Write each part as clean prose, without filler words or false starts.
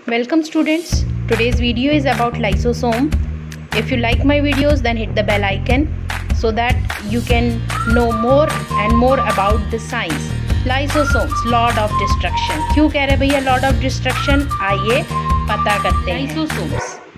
Welcome students. Today's video is about lysosome. If you like my videos then hit the bell icon so that you can know more and more about the science. Lysosomes, lord of destruction. क्यों कह रहे भैया lord of destruction? आइए पता करते हैं।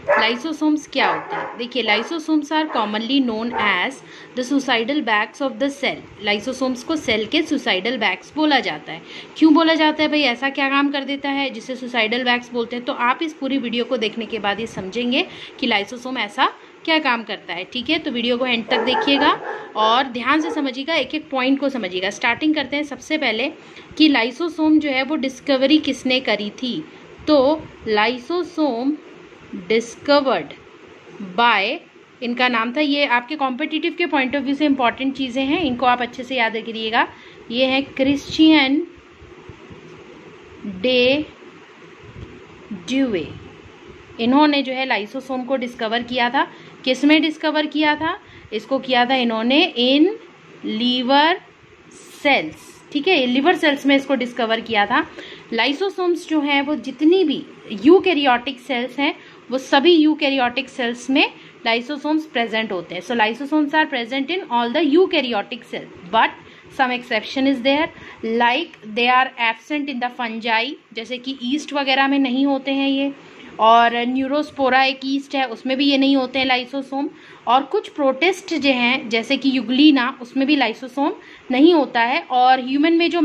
Lysosomes क्या होता है? देखिए, lysosomes are commonly known as the suicidal bags of the cell. Lysosomes को सेल के सुसाइडल बैग्स बोला जाता है। क्यों बोला जाता है भाई? ऐसा क्या काम कर देता है जिसे सुसाइडल बैग्स बोलते हैं? तो आप इस पूरी वीडियो को देखने के बाद ये समझेंगे कि लाइसोसोम ऐसा क्या काम करता है। ठीक है, तो वीडियो को एंड तक देखिएगा और ध्यान से समझिएगा, एक एक पॉइंट को समझिएगा। स्टार्टिंग करते हैं सबसे पहले कि लाइसोसोम जो है वो डिस्कवरी किसने करी थी। तो लाइसोसोम डिस्कवर्ड बाय, इनका नाम था, ये आपके कॉम्पिटिटिव के पॉइंट ऑफ व्यू से इंपॉर्टेंट चीज़ें हैं, इनको आप अच्छे से याद करिएगा। ये है क्रिश्चियन डे ड्यूवे। इन्होंने जो है लाइसोसोम को डिस्कवर किया था। किस में डिस्कवर किया था? इसको किया था इन्होंने इन लीवर सेल्स। ठीक है, लिवर सेल्स में इसको डिस्कवर किया था। लाइसोसोम्स जो हैं वो जितनी भी यूकैरियोटिक सेल्स हैं वो सभी यूकैरियोटिक सेल्स में लाइसोसोम्स प्रेजेंट होते हैं। So lysosomes are present in all the eukaryotic cells but some exception is there, like they are absent in the fungi, जैसे कि ईस्ट वगैरह में नहीं होते हैं ये, और न्यूरोस्पोरा एक ईस्ट है उसमें भी ये नहीं होते हैं लाइसोसोम, और कुछ प्रोटिस्ट जो हैं जैसे कि यूग्लिना उसमें भी लाइसोसोम नहीं होता है, और ह्यूमन में जो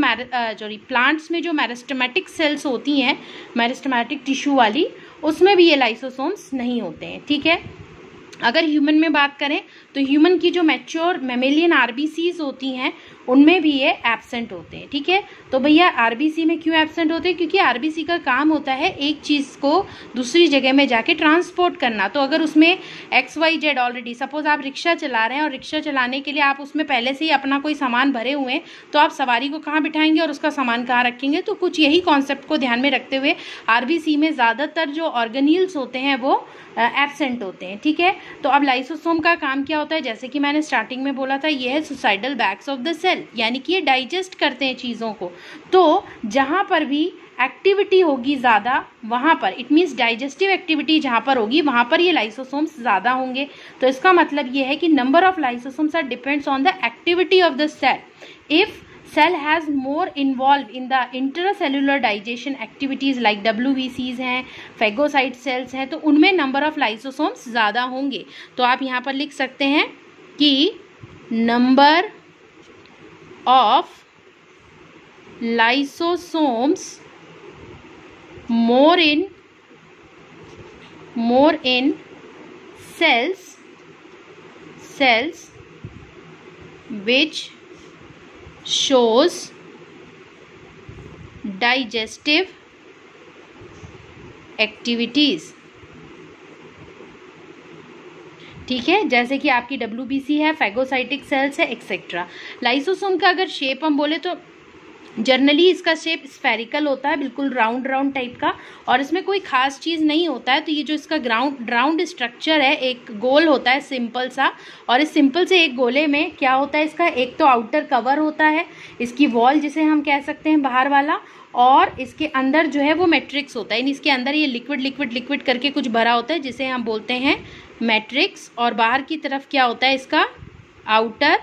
प्लांट्स में जो मेरिस्टेमेटिक सेल्स होती हैं, मेरिस्टेमेटिक टिश्यू वाली, उसमें भी ये लाइसोसोम्स नहीं होते हैं। ठीक है, अगर ह्यूमन में बात करें तो ह्यूमन की जो मैच्योर मेमेलियन आरबीसीज होती हैं उनमें भी ये एब्सेंट होते हैं। ठीक है, तो भैया आरबीसी में क्यों एब्सेंट होते हैं? क्योंकि आरबीसी का काम होता है एक चीज़ को दूसरी जगह में जाके ट्रांसपोर्ट करना। तो अगर उसमें XYZ ऑलरेडी, सपोज आप रिक्शा चला रहे हैं और रिक्शा चलाने के लिए आप उसमें पहले से ही अपना कोई सामान भरे हुए हैं, तो आप सवारी को कहाँ बिठाएंगे और उसका सामान कहाँ रखेंगे? तो कुछ यही कॉन्सेप्ट को ध्यान में रखते हुए आरबीसी में ज़्यादातर जो ऑर्गेनील्स होते हैं वो एब्सेंट होते हैं। ठीक है, तो अब लाइसोसोम का काम क्या होता है? जैसे कि मैंने स्टार्टिंग में बोला था, ये है suicidal bags of the cell, यानी कि ये डाइजेस्ट करते हैं चीज़ों को। तो जहाँ पर भी एक्टिविटी होगी ज़्यादा वहाँ पर, इट मीन्स डाइजेस्टिव एक्टिविटी जहाँ पर होगी वहाँ पर ये लाइसोसोम्स ज़्यादा होंगे। तो इसका मतलब ये है कि number of lysosomes are depends on the activity of the cell. If cell has more involved in the intracellular digestion activities like WBCs हैं, phagocyte cells हैं, तो उनमें नंबर ऑफ लाइसोसोम्स ज़्यादा होंगे। तो आप यहाँ पर लिख सकते हैं कि number of lysosomes more in cells which shows digestive activities। ठीक है, जैसे कि आपकी WBC है, फैगोसाइटिक सेल्स है, एक्सेट्रा। लाइसोसोम का अगर शेप हम बोले तो जनरली इसका शेप स्फेरिकल होता है, बिल्कुल राउंड राउंड टाइप का, और इसमें कोई खास चीज़ नहीं होता है। तो ये जो इसका राउंड स्ट्रक्चर है, एक गोल होता है सिंपल सा, और इस सिंपल से एक गोले में क्या होता है, इसका एक तो आउटर कवर होता है, इसकी वॉल जिसे हम कह सकते हैं बाहर वाला, और इसके अंदर जो है वो मैट्रिक्स होता है। इसके अंदर ये लिक्विड करके कुछ भरा होता है जिसे हम बोलते हैं मैट्रिक्स, और बाहर की तरफ क्या होता है, इसका आउटर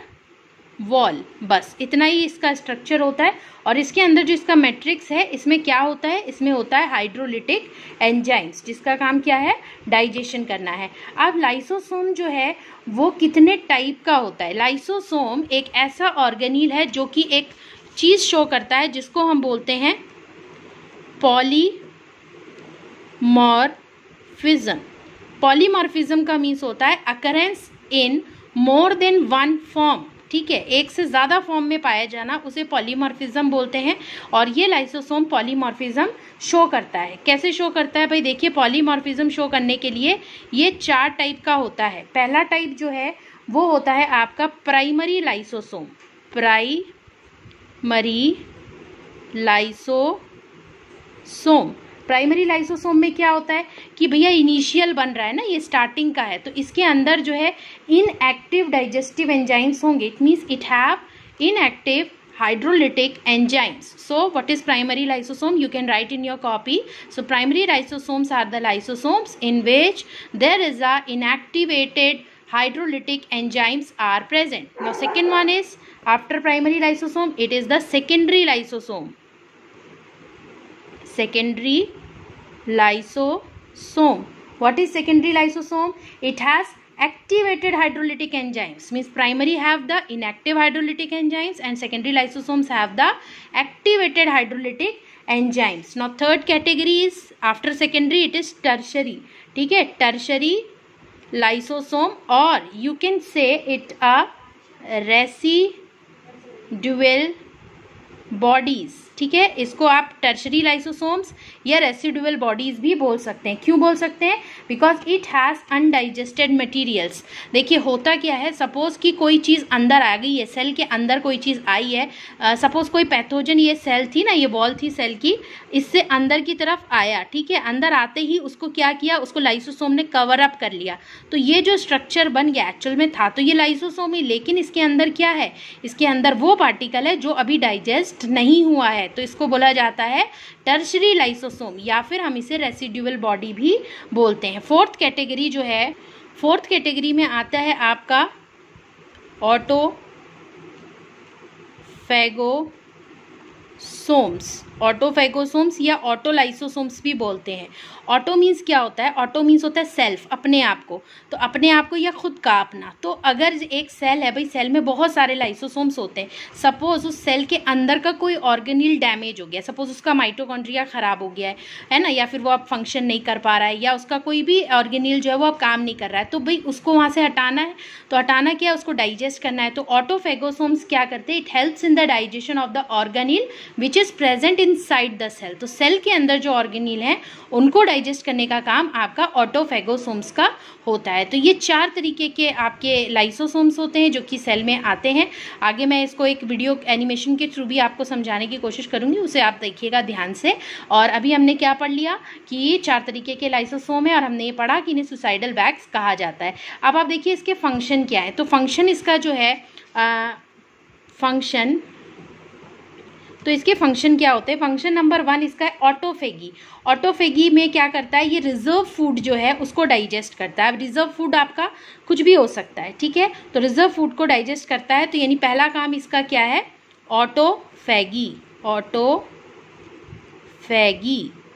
वॉल। बस इतना ही इसका स्ट्रक्चर होता है। और इसके अंदर जो इसका मैट्रिक्स है, इसमें क्या होता है? इसमें होता है हाइड्रोलिटिक एंजाइम्स, जिसका काम क्या है? डाइजेशन करना है। अब लाइसोसोम जो है वो कितने टाइप का होता है? लाइसोसोम एक ऐसा ऑर्गेनील है जो कि एक चीज़ शो करता है जिसको हम बोलते हैं पॉलीमॉर्फिज्म। पॉलीमॉर्फिज्म का मीन्स होता है अकरेंस इन मोर देन वन फॉर्म। ठीक है, एक से ज़्यादा फॉर्म में पाया जाना, उसे पॉलीमॉर्फिज्म बोलते हैं। और ये लाइसोसोम पॉलीमॉर्फिज्म शो करता है। कैसे शो करता है भाई? देखिए, पॉलीमॉर्फिज्म शो करने के लिए ये 4 टाइप का होता है। पहला टाइप जो है वो होता है आपका primary lysosome. Primary lysosome, primary lysosome में क्या होता है कि भैया इनिशियल बन रहा है ना, ये स्टार्टिंग का है, तो इसके अंदर जो है इनएक्टिव डाइजेस्टिव एंजाइम्स होंगे। It means it have inactive hydrolytic enzymes. So what is primary lysosome? You can write in your copy. So primary lysosomes are the lysosomes in which there is a inactivated hydrolytic enzymes are present. Now second one is, after primary lysosome, it is the secondary lysosome. Secondary lysosome. What is secondary lysosome? It has activated hydrolytic enzymes. Means primary have the inactive hydrolytic enzymes and secondary lysosomes have the activated hydrolytic enzymes. Now third category is, after secondary it is tertiary. ठीक है, tertiary lysosome, or you can say it a residual bodies. ठीक है, इसको आप tertiary lysosomes या residual bodies भी बोल सकते हैं. क्यों बोल सकते हैं? Because it has undigested materials. देखिए होता क्या है, सपोज कि कोई चीज़ अंदर आ गई है, सेल के अंदर कोई चीज़ आई है, सपोज कोई पैथोजन, ये सेल थी ना, ये वॉल थी सेल की, इससे अंदर की तरफ आया. ठीक है, अंदर आते ही उसको क्या किया, उसको लाइसोसोम ने कवर अप कर लिया. तो ये जो स्ट्रक्चर बन गया एक्चुअल में था तो ये लाइसोसोम ही, लेकिन इसके अंदर क्या है, इसके अंदर वो पार्टिकल है जो अभी डाइजेस्ट नहीं हुआ है, तो इसको बोला जाता है टर्शरी लाइसोसोम, या फिर हम इसे रेसिड्यूअल बॉडी भी बोलते हैं. फोर्थ कैटेगरी जो है, फोर्थ कैटेगरी में आता है आपका ऑटोफैगोसोम्स. ऑटोफैगोसोम्स या ऑटोलाइसोसोम्स भी बोलते हैं. ऑटो मीन्स क्या होता है? ऑटो मीन्स होता है सेल्फ, अपने आप को. तो अपने आप को या खुद का अपना. तो अगर एक सेल है भाई, सेल में बहुत सारे लाइसोसोम्स होते हैं. सपोज उस सेल के अंदर का कोई ऑर्गेनिल डैमेज हो गया, सपोज उसका माइटोकॉन्ड्रिया खराब हो गया है ना, या फिर वो अब फंक्शन नहीं कर पा रहा है, या उसका कोई भी ऑर्गेनिल जो है वो अब काम नहीं कर रहा है, तो भाई उसको वहाँ से हटाना है. तो हटाना क्या है, उसको डाइजेस्ट करना है. तो ऑटोफैगोसोम्स क्या करते हैं? It helps in the digestion of the organelle which is present inside the cell. तो सेल के अंदर जो ऑर्गेनिल हैं उनको डाइजेस्ट करने का काम आपका ऑटोफैगोसोम्स का होता है. तो ये चार तरीके के आपके लाइसोसोम्स होते हैं जो कि सेल में आते हैं. आगे मैं इसको एक वीडियो एनिमेशन के थ्रू भी आपको समझाने की कोशिश करूंगी, उसे आप देखिएगा ध्यान से. और अभी हमने क्या पढ़ लिया कि ये चार तरीके के लाइसोसोम है, और हमने ये पढ़ा कि इन्हें सुसाइडल बैग्स कहा जाता है. अब आप देखिए इसके फंक्शन क्या है. तो फंक्शन इसका जो है फंक्शन, तो इसके फंक्शन क्या होते हैं? फंक्शन नंबर 1 इसका है ऑटोफेगी. ऑटोफेगी में क्या करता है, ये रिजर्व फूड जो है उसको डाइजेस्ट करता है. अब रिजर्व फूड आपका कुछ भी हो सकता है, ठीक है, तो रिजर्व फूड को डाइजेस्ट करता है. तो यानी पहला काम इसका क्या है? ऑटोफेगी. ऑटोफेगी,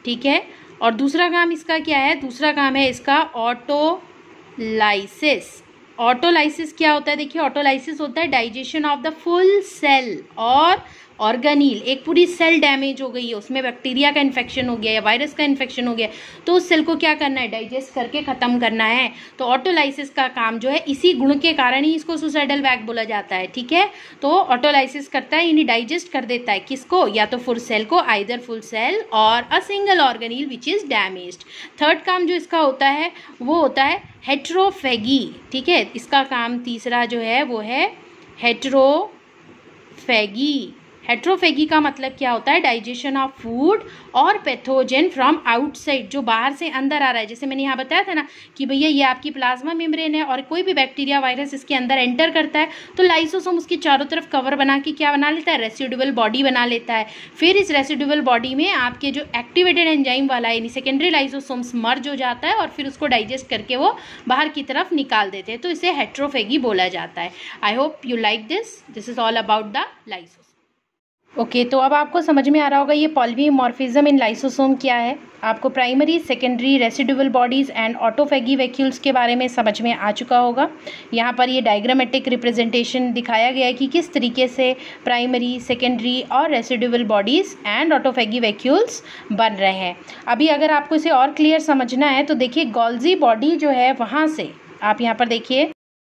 ठीक है. और दूसरा काम इसका क्या है? दूसरा काम है इसका ऑटोलाइसिस. ऑटोलाइसिस क्या होता है? देखिए ऑटोलाइसिस होता है digestion of the full cell और ऑर्गेनिल. एक पूरी सेल डैमेज हो गई है, उसमें बैक्टीरिया का इन्फेक्शन हो गया या वायरस का इन्फेक्शन हो गया, तो उस सेल को क्या करना है? डाइजेस्ट करके ख़त्म करना है. तो ऑटोलाइसिस का काम जो है, इसी गुण के कारण ही इसको सुसाइडल बैग बोला जाता है, ठीक है. तो ऑटोलाइसिस करता है यानी डाइजेस्ट कर देता है किसको? या तो फुल सेल को, आइदर फुल सेल और a single organelle which is damaged. Third काम जो इसका होता है वो होता है हेट्रोफेगी, ठीक है. इसका काम तीसरा जो है वो है हेट्रोफेगी. हेट्रोफेगी का मतलब क्या होता है? डाइजेशन ऑफ फूड और पैथोजन फ्रॉम आउटसाइड, जो बाहर से अंदर आ रहा है. जैसे मैंने यहाँ बताया था ना कि भैया ये आपकी प्लाज्मा मेम्ब्रेन है और कोई भी बैक्टीरिया वायरस इसके अंदर एंटर करता है तो लाइसोसोम उसके चारों तरफ कवर बना के क्या बना लेता है? रेसिडुअल बॉडी बना लेता है. फिर इस रेसिडुअल बॉडी में आपके जो एक्टिवेटेड एंजाइम वाला है यानी सेकेंडरी लाइसोसोम्स मर्ज हो जाता है और फिर उसको डाइजेस्ट करके वो बाहर की तरफ निकाल देते हैं. तो इसे हेट्रोफेगी बोला जाता है. I hope you like this is all about the lysosome. Okay, तो अब आपको समझ में आ रहा होगा ये पॉलीमॉर्फिज्म इन लाइसोसोम क्या है. आपको primary, secondary, residual bodies and autophagy vacuoles के बारे में समझ में आ चुका होगा. यहाँ पर ये डायग्रामेटिक रिप्रेजेंटेशन दिखाया गया है कि किस तरीके से प्राइमरी, सेकेंडरी और residual bodies and autophagy vacuoles बन रहे हैं. अभी अगर आपको इसे और क्लियर समझना है तो देखिए गोल्जी बॉडी जो है वहाँ से आप यहाँ पर देखिए,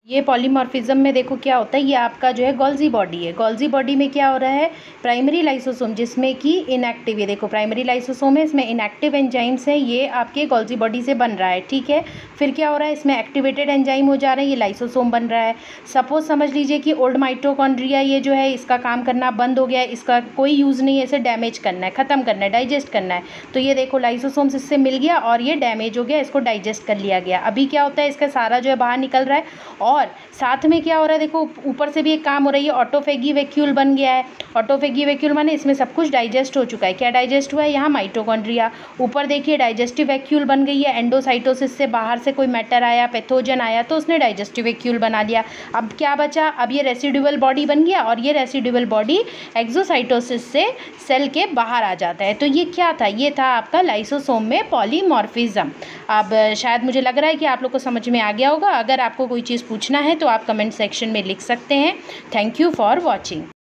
ये पॉलीमॉर्फिज्म में देखो क्या होता है, ये आपका जो है गोल्जी बॉडी है. गोल्जी बॉडी में क्या हो रहा है? प्राइमरी लाइसोसोम जिसमें कि इनएक्टिव, ये देखो प्राइमरी लाइसोसोम है, इसमें इनएक्टिव एंजाइम्स हैं, ये आपके गोल्जी बॉडी से बन रहा है, ठीक है. फिर क्या हो रहा है? इसमें एक्टिवेटेड एंजाइम हो जा रहे हैं, ये लाइसोसोम बन रहा है. सपोज समझ लीजिए कि ओल्ड माइटोकॉन्ड्रिया ये जो है इसका काम करना बंद हो गया है, इसका कोई यूज़ नहीं है, इसे डैमेज करना है, ख़त्म करना है, डाइजेस्ट करना है. तो ये देखो लाइसोसोम्स इससे मिल गया और ये डैमेज हो गया, इसको डाइजेस्ट कर लिया गया. अभी क्या होता है? इसका सारा जो है बाहर निकल रहा है और साथ में क्या हो रहा है, देखो ऊपर से भी एक काम हो रही है, ऑटोफेगी वैक्यूल बन गया है। ऑटोफेगी वैक्यूल माने इसमें सब कुछ डाइजेस्ट हो चुका है। क्या डाइजेस्ट हुआ है, यहाँ माइटोकॉन्ड्रिया। ऊपर देखिए डाइजेस्टिव वैक्यूल बन गई है, एंडोसाइटोसिस से बाहर से कोई मैटर आया, पैथोजन आया तो उसने डाइजेस्टिव वैक्यूल बना लिया। अब क्या बचा, अब ये रेसिडुअल बॉडी बन गया और ये रेसिडुअल बॉडी एक्सोसाइटोसिस से सेल के बाहर आ जाता है। तो ये क्या था, ये था आपका लाइसोसोम में पॉलीमॉर्फिज्म। अब शायद मुझे लग रहा है कि आप लोग को समझ में आ गया होगा। अगर आपको कोई चीज़ पूछना है तो आप कमेंट सेक्शन में लिख सकते हैं। Thank you for watching.